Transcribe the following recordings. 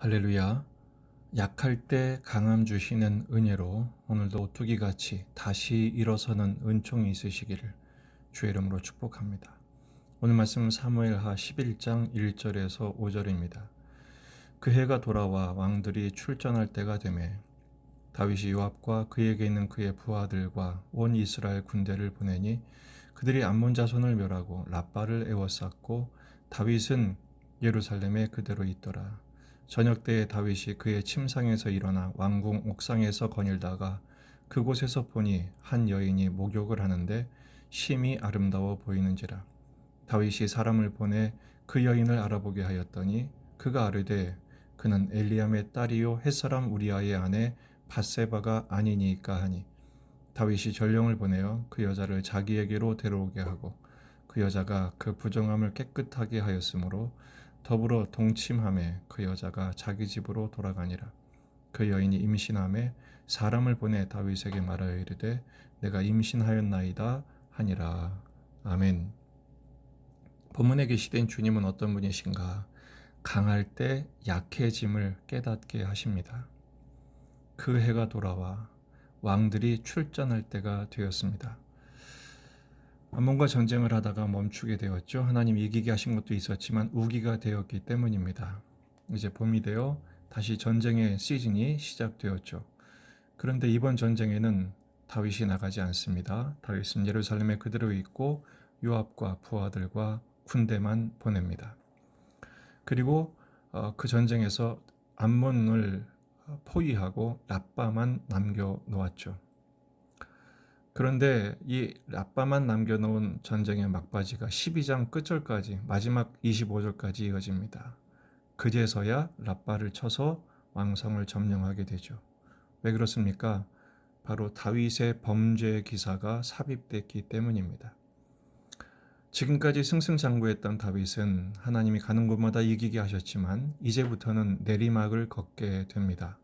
할렐루야. 약할 때 강함 주시는 은혜로 오늘도 오뚜기같이 다시 일어서는 은총이 있으시기를 주의 이름으로 축복합니다. 오늘 말씀은 사무엘하 11장 1절에서 5절입니다. 그 해가 돌아와 왕들이 출전할 때가 되매 다윗이 요압과 그에게 있는 그의 부하들과 온 이스라엘 군대를 보내니 그들이 암몬 자손을 멸하고 랍바를 에워쌌고 다윗은 예루살렘에 그대로 있더라. 저녁 때에 다윗이 그의 침상에서 일어나 왕궁 옥상에서 거닐다가 그곳에서 보니 한 여인이 목욕을 하는데 심히 아름다워 보이는지라. 다윗이 사람을 보내 그 여인을 알아보게 하였더니 그가 아뢰되 그는 엘리암의 딸이요 햇사람 우리아의 아내 밧세바가 아니니까 하니 다윗이 전령을 보내어 그 여자를 자기에게로 데려오게 하고 그 여자가 그 부정함을 깨끗하게 하였으므로 더불어 동침함에 그 여자가 자기 집으로 돌아가니라. 그 여인이 임신함에 사람을 보내 다윗에게 말하여 이르되 내가 임신하였나이다 하니라. 아멘. 본문에 계시된 주님은 어떤 분이신가? 강할 때 약해짐을 깨닫게 하십니다. 그 해가 돌아와 왕들이 출전할 때가 되었습니다. 암몬과 전쟁을 하다가 멈추게 되었죠. 하나님 이기게 하신 것도 있었지만 우기가 되었기 때문입니다. 이제 봄이 되어 다시 전쟁의 시즌이 시작되었죠. 그런데 이번 전쟁에는 다윗이 나가지 않습니다. 다윗은 예루살렘에 그대로 있고 요압과 부하들과 군대만 보냅니다. 그리고 그 전쟁에서 암몬을 포위하고 랍바만 남겨놓았죠. 그런데 이 랍바만 남겨놓은 전쟁의 막바지가 12장 끝절까지 마지막 25절까지 이어집니다. 그제서야 랍바를 쳐서 왕성을 점령하게 되죠. 왜 그렇습니까? 바로 다윗의 범죄 기사가 삽입됐기 때문입니다. 지금까지 승승장구했던 다윗은 하나님이 가는 곳마다 이기게 하셨지만 이제부터는 내리막을 걷게 됩니다.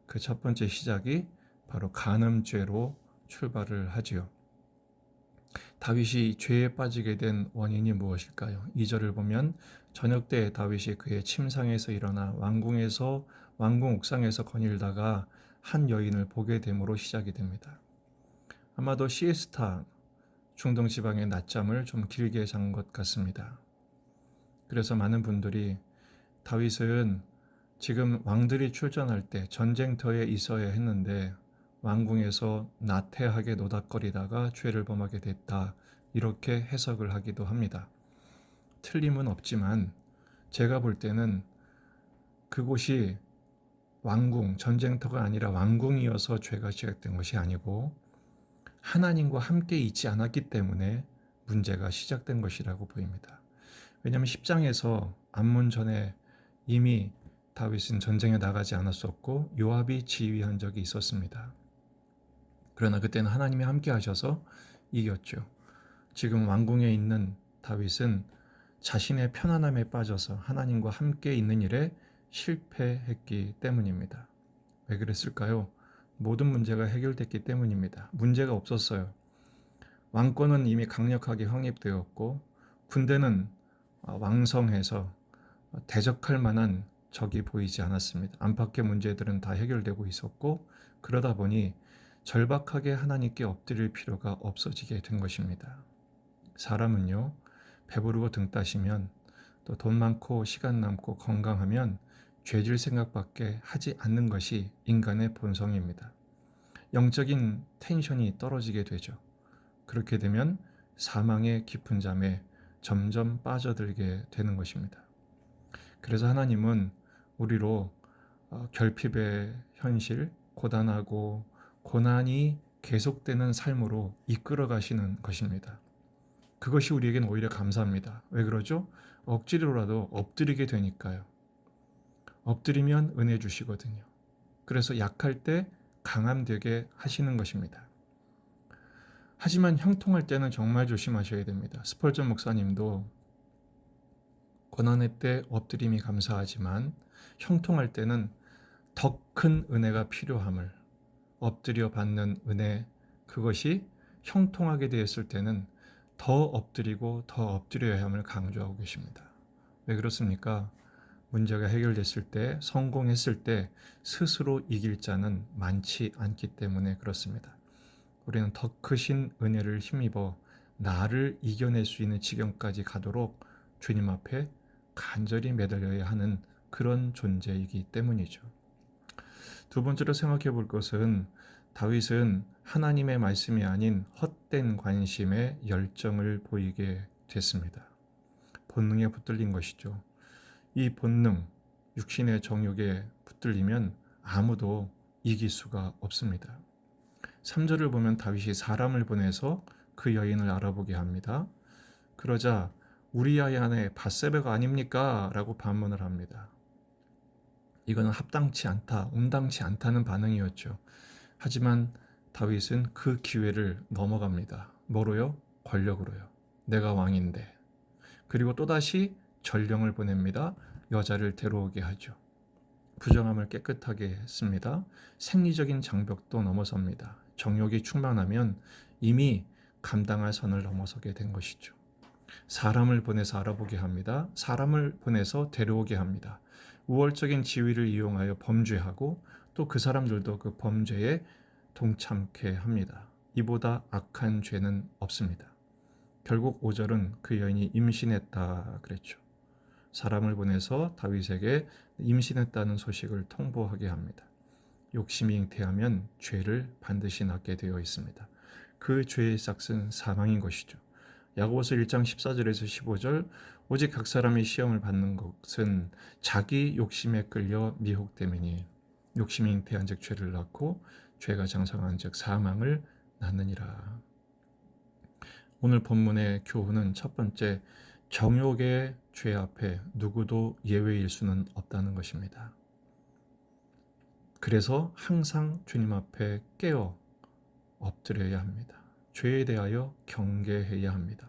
그 첫 번째 시작이 바로 간음죄로 출발을 하지요. 다윗이 죄에 빠지게 된 원인이 무엇일까요? 2절을 보면 저녁 때 다윗이 그의 침상에서 일어나 왕궁 옥상에서 거닐다가 한 여인을 보게 됨으로 시작이 됩니다. 아마도 시에스타 중동 지방의 낮잠을 좀 길게 잔 것 같습니다. 그래서 많은 분들이 다윗은 지금 왕들이 출전할 때 전쟁터에 있어야 했는데 왕궁에서 나태하게 노닥거리다가 죄를 범하게 됐다. 이렇게 해석을 하기도 합니다. 틀림은 없지만 제가 볼 때는 그곳이 왕궁, 전쟁터가 아니라 왕궁이어서 죄가 시작된 것이 아니고 하나님과 함께 있지 않았기 때문에 문제가 시작된 것이라고 보입니다. 왜냐하면 10장에서 암몬 전에 이미 다윗은 전쟁에 나가지 않았었고 요압이 지휘한 적이 있었습니다. 그러나 그때는 하나님이 함께 하셔서 이겼죠. 지금 왕궁에 있는 다윗은 자신의 편안함에 빠져서 하나님과 함께 있는 일에 실패했기 때문입니다. 왜 그랬을까요? 모든 문제가 해결됐기 때문입니다. 문제가 없었어요. 왕권은 이미 강력하게 확립되었고 군대는 왕성해서 대적할 만한 적이 보이지 않았습니다. 안팎의 문제들은 다 해결되고 있었고 그러다 보니 절박하게 하나님께 엎드릴 필요가 없어지게 된 것입니다. 사람은요, 배부르고 등 따시면 또 돈 많고 시간 남고 건강하면 죄질 생각밖에 하지 않는 것이 인간의 본성입니다. 영적인 텐션이 떨어지게 되죠. 그렇게 되면 사망의 깊은 잠에 점점 빠져들게 되는 것입니다. 그래서 하나님은 우리로 결핍의 현실, 고단하고 고난이 계속되는 삶으로 이끌어 가시는 것입니다. 그것이 우리에겐 오히려 감사합니다. 왜 그러죠? 억지로라도 엎드리게 되니까요. 엎드리면 은혜 주시거든요. 그래서 약할 때 강함 되게 하시는 것입니다. 하지만 형통할 때는 정말 조심하셔야 됩니다. 스펄전 목사님도 고난의 때 엎드림이 감사하지만 형통할 때는 더 큰 은혜가 필요함을 엎드려 받는 은혜, 그것이 형통하게 되었을 때는 더 엎드리고 더 엎드려야 함을 강조하고 계십니다. 왜 그렇습니까? 문제가 해결됐을 때, 성공했을 때 스스로 이길 자는 많지 않기 때문에 그렇습니다. 우리는 더 크신 은혜를 힘입어 나를 이겨낼 수 있는 지경까지 가도록 주님 앞에 간절히 매달려야 하는 그런 존재이기 때문이죠. 두 번째로 생각해 볼 것은 다윗은 하나님의 말씀이 아닌 헛된 관심에 열정을 보이게 됐습니다. 본능에 붙들린 것이죠. 이 본능, 육신의 정욕에 붙들리면 아무도 이길 수가 없습니다. 3절을 보면 다윗이 사람을 보내서 그 여인을 알아보게 합니다. 그러자 우리아의 아내 밧세바가 아닙니까? 라고 반문을 합니다. 이거는 합당치 않다, 온당치 않다는 반응이었죠. 하지만 다윗은 그 기회를 넘어갑니다. 뭐로요? 권력으로요. 내가 왕인데. 그리고 또다시 전령을 보냅니다. 여자를 데려오게 하죠. 부정함을 깨끗하게 했습니다. 생리적인 장벽도 넘어섭니다. 정욕이 충만하면 이미 감당할 선을 넘어서게 된 것이죠. 사람을 보내서 알아보게 합니다. 사람을 보내서 데려오게 합니다. 우월적인 지위를 이용하여 범죄하고 또 그 사람들도 그 범죄에 동참케 합니다. 이보다 악한 죄는 없습니다. 결국 5절은 그 여인이 임신했다 그랬죠. 사람을 보내서 다윗에게 임신했다는 소식을 통보하게 합니다. 욕심이 잉태하면 죄를 반드시 낳게 되어 있습니다. 그 죄의 싹은 사망인 것이죠. 야고보서 1장 14절에서 15절 오직 각 사람이 시험을 받는 것은 자기 욕심에 끌려 미혹됨이니 욕심이 잉태한 즉 죄를 낳고 죄가 장성한 즉 사망을 낳느니라. 오늘 본문의 교훈은 첫 번째, 정욕의 죄 앞에 누구도 예외일 수는 없다는 것입니다. 그래서 항상 주님 앞에 깨어 엎드려야 합니다. 죄에 대하여 경계해야 합니다.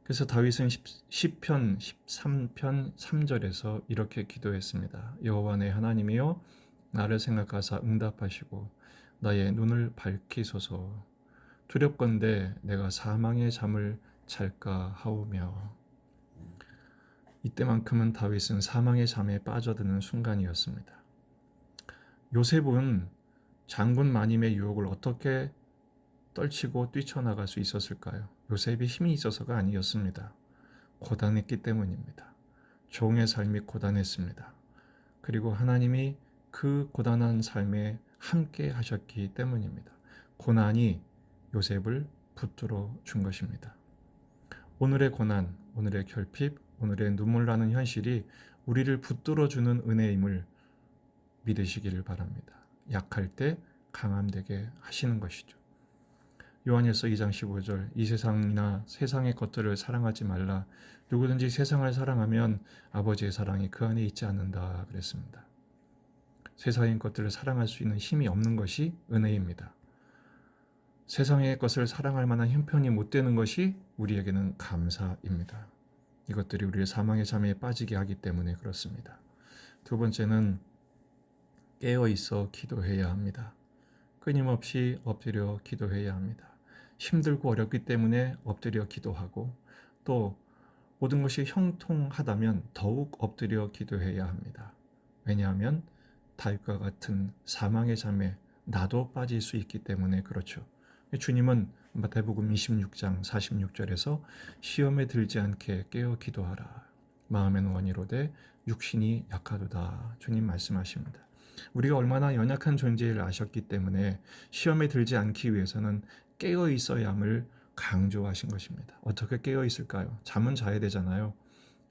그래서 다윗은 시편 13편 3절에서 이렇게 기도했습니다. 여호와 내 하나님이여 나를 생각하사 응답하시고 나의 눈을 밝히소서. 두렵건대 내가 사망의 잠을 잘까 하오며. 이때만큼은 다윗은 사망의 잠에 빠져드는 순간이었습니다. 요셉은 장군 마님의 유혹을 어떻게 떨치고 뛰쳐나갈 수 있었을까요? 요셉이 힘이 있어서가 아니었습니다. 고단했기 때문입니다. 종의 삶이 고단했습니다. 그리고 하나님이 그 고단한 삶에 함께 하셨기 때문입니다. 고난이 요셉을 붙들어 준 것입니다. 오늘의 고난, 오늘의 결핍, 오늘의 눈물 나는 현실이 우리를 붙들어 주는 은혜임을 믿으시기를 바랍니다. 약할 때 강함되게 하시는 것이죠. 요한일서 2장 15절 이 세상이나 세상의 것들을 사랑하지 말라. 누구든지 세상을 사랑하면 아버지의 사랑이 그 안에 있지 않는다 그랬습니다. 세상의 것들을 사랑할 수 있는 힘이 없는 것이 은혜입니다. 세상의 것을 사랑할 만한 형편이 못 되는 것이 우리에게는 감사입니다. 이것들이 우리를 사망의 잠에 빠지게 하기 때문에 그렇습니다. 두 번째는 깨어 있어 기도해야 합니다. 끊임없이 엎드려 기도해야 합니다. 힘들고 어렵기 때문에 엎드려 기도하고 또 모든 것이 형통하다면 더욱 엎드려 기도해야 합니다. 왜냐하면 다윗과 같은 사망의 잠에 나도 빠질 수 있기 때문에 그렇죠. 주님은 마태복음 26장 46절에서 시험에 들지 않게 깨어 기도하라. 마음에는 원이로되 육신이 약하도다. 주님 말씀하십니다. 우리가 얼마나 연약한 존재를 아셨기 때문에 시험에 들지 않기 위해서는 깨어 있어야 함을 강조하신 것입니다. 어떻게 깨어 있을까요? 잠은 자야 되잖아요.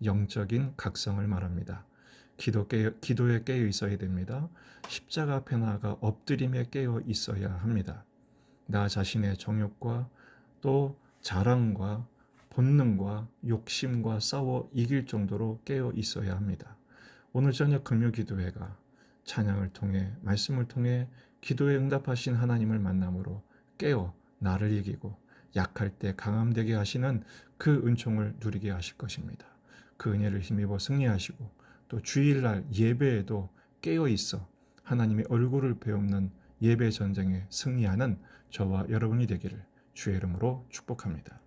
영적인 각성을 말합니다. 기도에 깨어 있어야 됩니다. 십자가 앞에 나아가 엎드림에 깨어 있어야 합니다. 나 자신의 정욕과 또 자랑과 본능과 욕심과 싸워 이길 정도로 깨어 있어야 합니다. 오늘 저녁 금요기도회가 찬양을 통해 말씀을 통해 기도에 응답하신 하나님을 만남으로 깨어 나를 이기고 약할 때 강함되게 하시는 그 은총을 누리게 하실 것입니다. 그 은혜를 힘입어 승리하시고 또 주일날 예배에도 깨어 있어 하나님의 얼굴을 배우는 예배 전쟁에 승리하는 저와 여러분이 되기를 주의 이름으로 축복합니다.